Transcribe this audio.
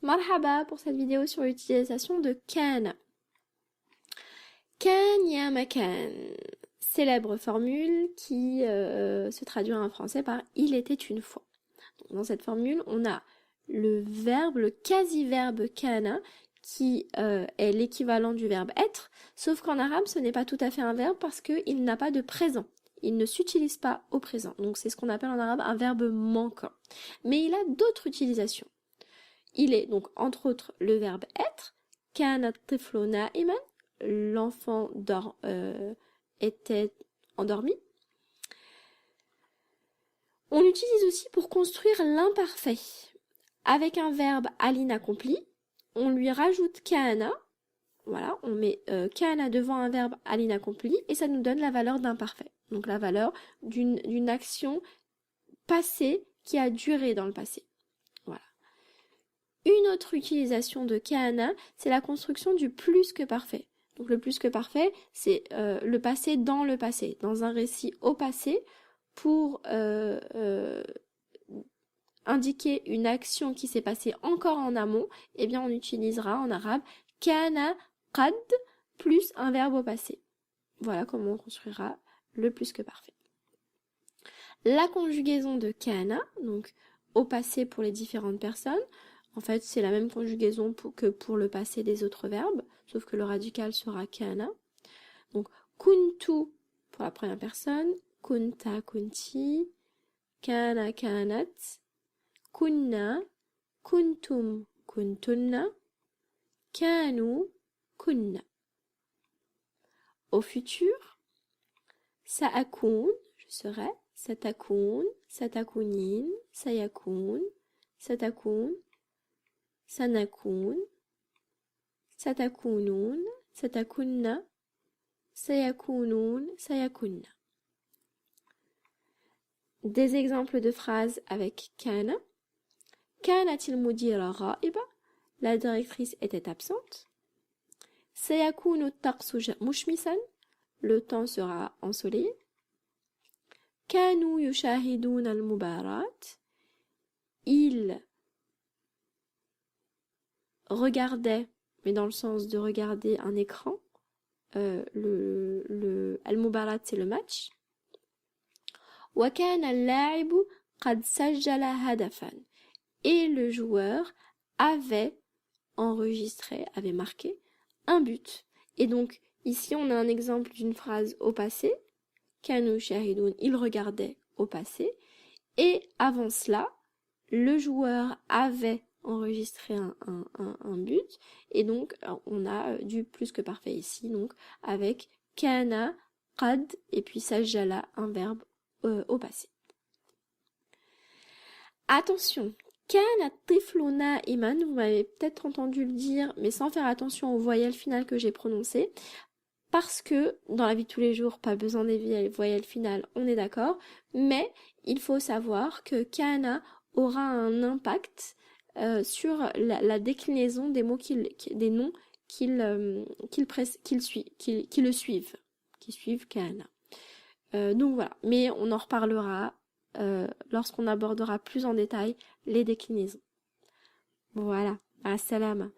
Marhaba pour cette vidéo sur l'utilisation de kana. Kan ya makan. Célèbre formule qui se traduit en français par il était une fois. Donc, dans cette formule, on a le verbe, le quasi-verbe kana qui est l'équivalent du verbe être, sauf qu'en arabe, ce n'est pas tout à fait un verbe parce qu'il n'a pas de présent. Il ne s'utilise pas au présent. Donc c'est ce qu'on appelle en arabe un verbe manquant. Mais il a d'autres utilisations. Il est donc entre autres le verbe être, kana tiflu na'iman, l'enfant était endormi. On l'utilise aussi pour construire l'imparfait. Avec un verbe à l'inaccompli, on lui rajoute kana. Voilà, on met kana devant un verbe à l'inaccompli et ça nous donne la valeur d'imparfait. Donc la valeur d'une action passée qui a duré dans le passé. Voilà. Une autre utilisation de kana, c'est la construction du plus que parfait. Donc le plus que parfait, c'est le passé dans le passé, dans un récit au passé pour indiquer une action qui s'est passée encore en amont. Eh bien, on utilisera en arabe kana qad plus un verbe au passé. Voilà comment on construira le plus que parfait. La conjugaison de kana, donc au passé pour les différentes personnes, en fait c'est la même conjugaison que pour le passé des autres verbes, sauf que le radical sera kana. Donc kuntu pour la première personne, kunta kunti, kana kanat, kunna, kuntum kuntunna, kanu kunna. Au futur, sa'akun, je serai, satakun, satakunin, sayakun, satakun, sanakun, satakunun, satakunna, sayakunun, sayakunna. Des exemples de phrases avec kana. Kanatil mudira ghaiba, la directrice était absente. Sayakunu taqsu mushmisan, le temps sera ensoleillé. Kanu yushahidun al-mubarat, ils regardaient, mais dans le sens de regarder un écran. Al-mubarat c'est le match. Wa kana al-la'ibu qad sajjala hadafan, et le joueur avait enregistré, avait marqué un but. Et donc ici on a un exemple d'une phrase au passé. Kanu shahidun, il regardait au passé. Et avant cela, le joueur avait enregistré un but. Et donc, on a du plus que parfait ici. Donc, avec kana, qad, et puis sajjala, un verbe au passé. Attention, kana tiflu na'iman, vous m'avez peut-être entendu le dire, mais sans faire attention aux voyelles finales que j'ai prononcées. Parce que dans la vie de tous les jours, pas besoin des voyelles finales, on est d'accord, mais il faut savoir que kana aura un impact sur la déclinaison des mots des noms qui le suivent, qui suivent kana. Donc voilà, mais on en reparlera lorsqu'on abordera plus en détail les déclinaisons. Voilà, assalam.